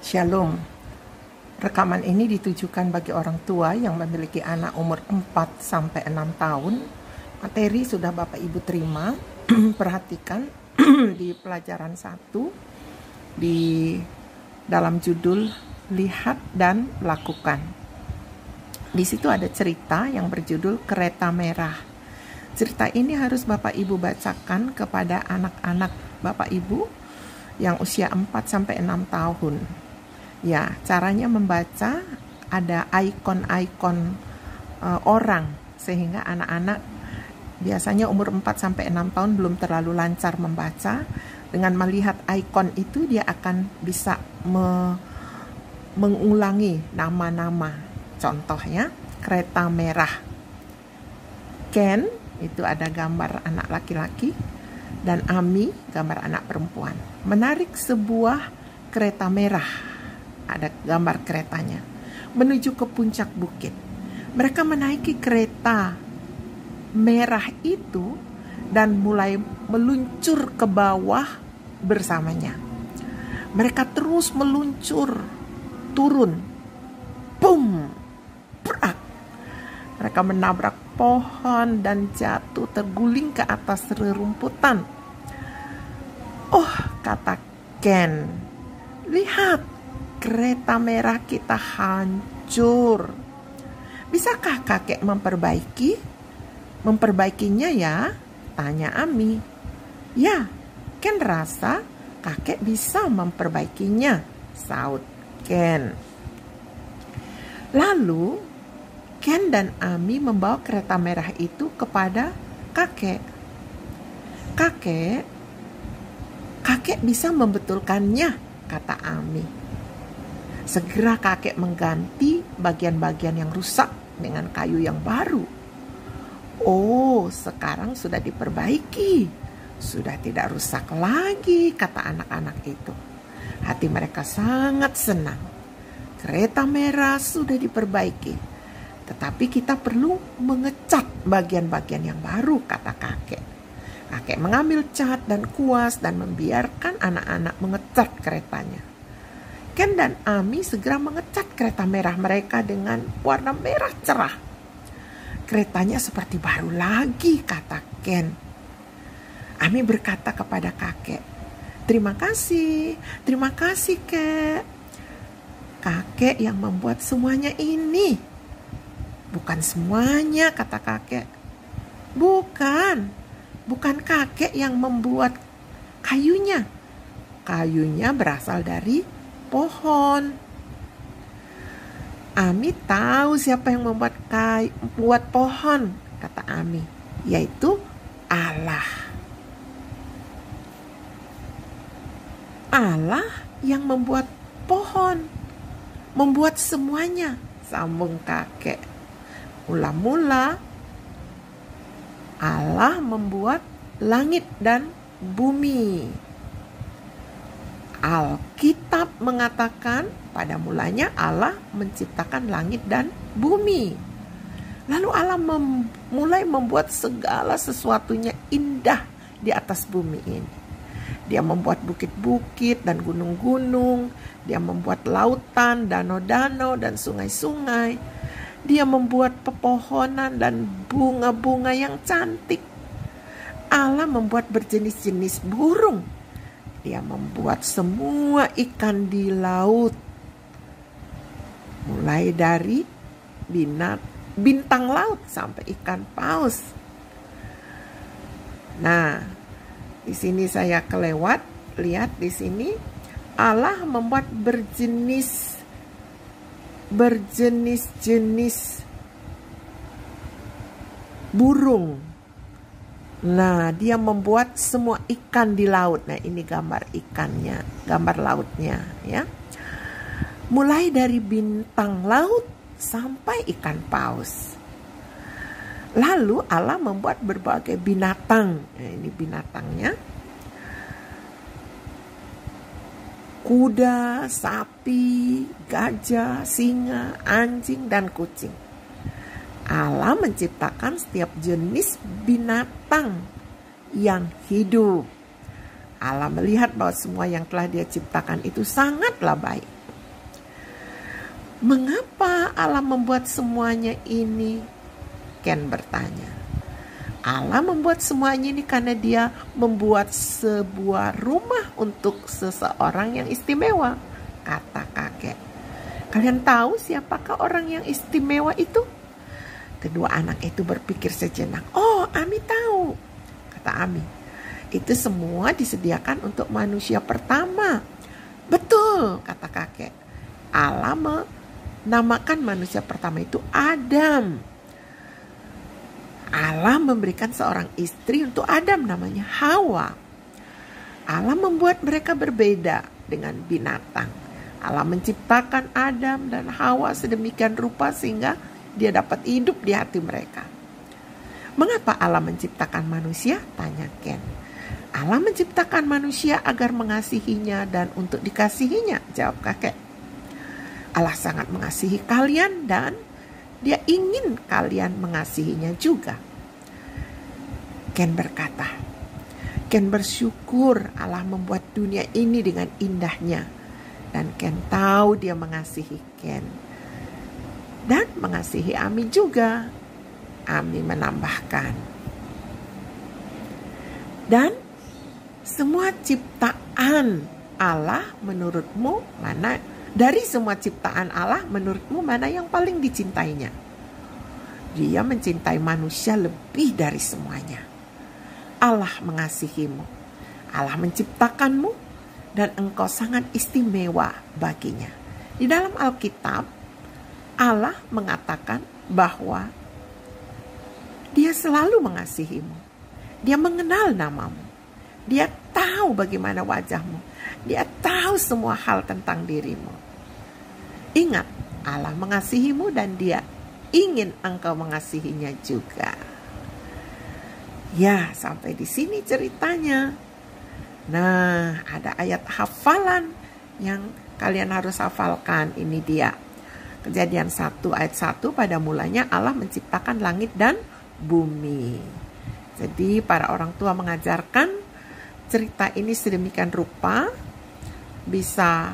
Shalom. Rekaman ini ditujukan bagi orang tua yang memiliki anak umur 4-6 tahun. Materi sudah Bapak Ibu terima. Perhatikan di pelajaran 1 di dalam judul Lihat dan Lakukan. Di situ ada cerita yang berjudul Kereta Merah. Cerita ini harus Bapak Ibu bacakan kepada anak-anak Bapak Ibu yang usia 4-6 tahun. Ya, caranya membaca ada ikon-ikon orang, sehingga anak-anak biasanya umur 4-6 tahun belum terlalu lancar membaca. Dengan melihat ikon itu dia akan bisa mengulangi nama-nama. Contohnya kereta merah. Ken itu ada gambar anak laki-laki, dan Ami gambar anak perempuan. Menarik sebuah kereta merah, ada gambar keretanya, menuju ke puncak bukit. Mereka menaiki kereta merah itu dan mulai meluncur ke bawah bersamanya. Mereka terus meluncur, turun, boom, brak. Mereka menabrak pohon dan jatuh terguling ke atas rerumputan. Oh, kata Ken, lihat, kereta merah kita hancur. Bisakah kakek memperbaikinya ya? Tanya Ami. Ya, Ken rasa kakek bisa memperbaikinya, saut Ken. Lalu Ken dan Ami membawa kereta merah itu kepada kakek. Kakek bisa membetulkannya, kata Ami. Segera kakek mengganti bagian-bagian yang rusak dengan kayu yang baru. Oh, sekarang sudah diperbaiki. Sudah tidak rusak lagi, kata anak-anak itu. Hati mereka sangat senang. Kereta merah sudah diperbaiki. Tetapi kita perlu mengecat bagian-bagian yang baru, kata kakek. Kakek mengambil cat dan kuas dan membiarkan anak-anak mengecat keretanya. Ken dan Ami segera mengecat kereta merah mereka dengan warna merah cerah. Keretanya seperti baru lagi, kata Ken. Ami berkata kepada kakek, terima kasih kek. Kakek yang membuat semuanya ini. Bukan semuanya, kata kakek. Bukan kakek yang membuat kayunya. Kayunya berasal dari pohon. Ami tahu siapa yang membuat pohon, kata Ami, yaitu Allah. Allah yang membuat pohon, membuat semuanya, sambung kakek. Mula-mula Allah membuat langit dan bumi. Alkitab mengatakan pada mulanya Allah menciptakan langit dan bumi. Lalu Allah mulai membuat segala sesuatunya indah di atas bumi ini. Dia membuat bukit-bukit dan gunung-gunung. Dia membuat lautan, danau-danau dan sungai-sungai. Dia membuat pepohonan dan bunga-bunga yang cantik. Allah membuat berjenis-jenis burung. Dia membuat semua ikan di laut. Mulai dari bintang laut sampai ikan paus. Nah, di sini saya kelewat. Lihat di sini, Allah membuat berjenis-jenis burung. Nah, dia membuat semua ikan di laut. Nah, ini gambar ikannya, gambar lautnya ya. Mulai dari bintang laut sampai ikan paus. Lalu Allah membuat berbagai binatang. Nah, ini binatangnya. Kuda, sapi, gajah, singa, anjing, dan kucing. Allah menciptakan setiap jenis binatang yang hidup. Allah melihat bahwa semua yang telah Dia ciptakan itu sangatlah baik. Mengapa Allah membuat semuanya ini? Ken bertanya. Allah membuat semuanya ini karena dia membuat sebuah rumah untuk seseorang yang istimewa, kata kakek. Kalian tahu siapakah orang yang istimewa itu? Kedua anak itu berpikir sejenak. Oh, Ami tahu, kata Ami. Itu semua disediakan untuk manusia pertama. Betul, kata kakek. Allah menamakan manusia pertama itu Adam. Allah memberikan seorang istri untuk Adam, namanya Hawa. Allah membuat mereka berbeda dengan binatang. Allah menciptakan Adam dan Hawa sedemikian rupa sehingga dia dapat hidup di hati mereka. Mengapa Allah menciptakan manusia? Tanya Ken. Allah menciptakan manusia agar mengasihinya dan untuk dikasihinya, jawab kakek. Allah sangat mengasihi kalian dan dia ingin kalian mengasihinya juga. Ken berkata, Ken bersyukur Allah membuat dunia ini dengan indahnya. Dan Ken tahu dia mengasihi Ken. Dan mengasihi Ami juga. Ami menambahkan. Dan semua ciptaan Allah menurutmu mana? Dari semua ciptaan Allah menurutmu mana yang paling dicintainya? Dia mencintai manusia lebih dari semuanya. Allah mengasihimu. Allah menciptakanmu dan engkau sangat istimewa baginya. Di dalam Alkitab, Allah mengatakan bahwa dia selalu mengasihimu. Dia mengenal namamu. Dia tahu bagaimana wajahmu. Dia tahu semua hal tentang dirimu. Ingat, Allah mengasihimu dan dia ingin engkau mengasihinya juga. Ya, sampai di sini ceritanya. Nah, ada ayat hafalan yang kalian harus hafalkan. Ini dia. Kejadian 1 ayat 1, pada mulanya Allah menciptakan langit dan bumi. Jadi para orang tua mengajarkan cerita ini sedemikian rupa. Bisa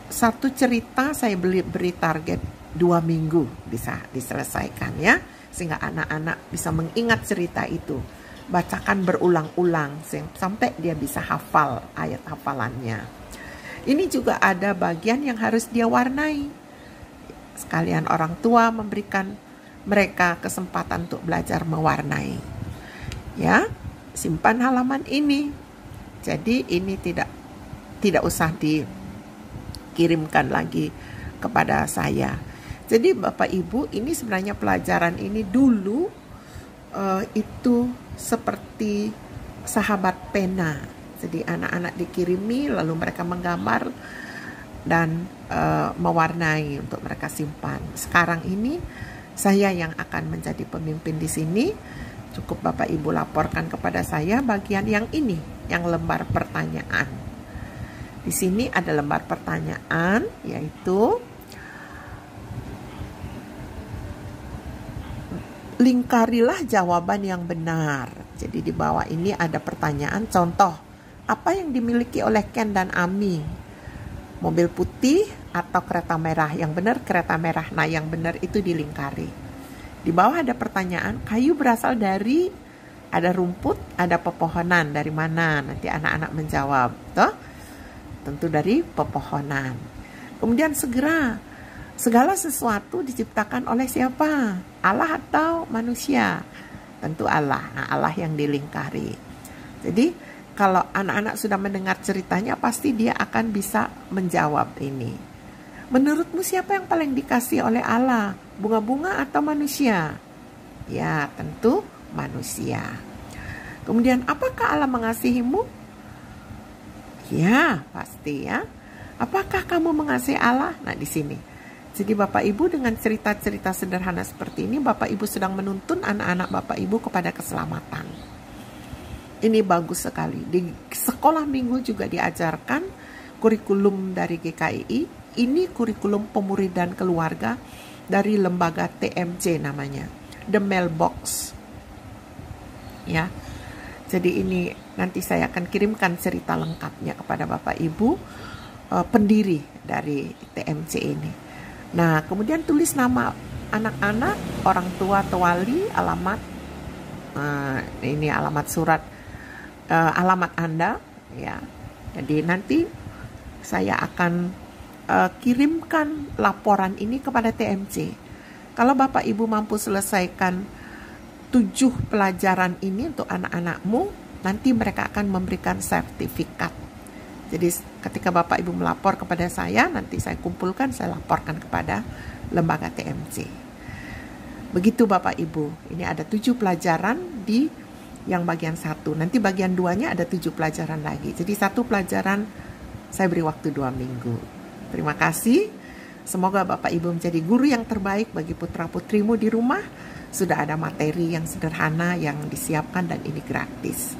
satu cerita saya beri target 2 minggu bisa diselesaikan ya. Sehingga anak-anak bisa mengingat cerita itu. Bacakan berulang-ulang sampai dia bisa hafal ayat hafalannya. Ini juga ada bagian yang harus dia warnai. Sekalian orang tua memberikan mereka kesempatan untuk belajar mewarnai. Ya, simpan halaman ini. Jadi ini tidak usah dikirimkan lagi kepada saya. Jadi Bapak Ibu, ini sebenarnya pelajaran ini dulu itu seperti sahabat pena. Jadi anak-anak dikirimi lalu mereka menggambar dan mewarnai untuk mereka simpan. Sekarang ini saya yang akan menjadi pemimpin di sini. Cukup Bapak Ibu laporkan kepada saya bagian yang ini, yang lembar pertanyaan. Di sini ada lembar pertanyaan, yaitu lingkarilah jawaban yang benar. Jadi di bawah ini ada pertanyaan contoh. Apa yang dimiliki oleh Ken dan Ami? Mobil putih atau kereta merah? Yang benar kereta merah. Nah, yang benar itu dilingkari. Di bawah ada pertanyaan, kayu berasal dari, ada rumput, ada pepohonan. Dari mana? Nanti anak-anak menjawab. Toh? Tentu dari pepohonan. Kemudian segala sesuatu diciptakan oleh siapa? Allah atau manusia? Tentu Allah. Nah, Allah yang dilingkari. Jadi kalau anak-anak sudah mendengar ceritanya, pasti dia akan bisa menjawab ini. Menurutmu siapa yang paling dikasih oleh Allah? Bunga-bunga atau manusia? Ya, tentu manusia. Kemudian, apakah Allah mengasihimu? Ya, pasti ya. Apakah kamu mengasihi Allah? Nah, di sini. Jadi Bapak Ibu dengan cerita-cerita sederhana seperti ini, Bapak Ibu sedang menuntun anak-anak Bapak Ibu kepada keselamatan. Ini bagus sekali. Di sekolah minggu juga diajarkan kurikulum dari GKI. Ini kurikulum pemuridan keluarga dari lembaga TMC namanya, The Mailbox. Ya, jadi ini nanti saya akan kirimkan cerita lengkapnya kepada Bapak Ibu pendiri dari TMC. TMC ini. Nah, kemudian tulis nama anak-anak, orang tua atau wali, alamat, ini alamat surat, alamat Anda, ya. Jadi nanti saya akan kirimkan laporan ini kepada TMC. Kalau Bapak Ibu mampu selesaikan 7 pelajaran ini untuk anak-anakmu, nanti mereka akan memberikan sertifikat. Jadi ketika Bapak Ibu melapor kepada saya, nanti saya kumpulkan, saya laporkan kepada lembaga TMC. Begitu Bapak Ibu, ini ada 7 pelajaran di yang bagian 1. Nanti bagian 2-nya ada 7 pelajaran lagi. Jadi 1 pelajaran saya beri waktu 2 minggu. Terima kasih. Semoga Bapak Ibu menjadi guru yang terbaik bagi putra-putrimu di rumah. Sudah ada materi yang sederhana yang disiapkan dan ini gratis.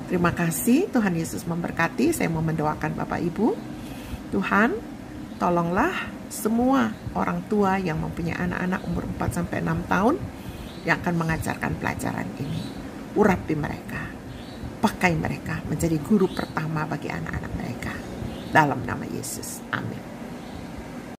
Terima kasih, Tuhan Yesus memberkati. Saya mau mendoakan Bapak Ibu. Tuhan, tolonglah semua orang tua yang mempunyai anak-anak umur 4-6 tahun yang akan mengajarkan pelajaran ini. Urapi mereka. Pakai mereka menjadi guru pertama bagi anak-anak mereka. Dalam nama Yesus. Amin.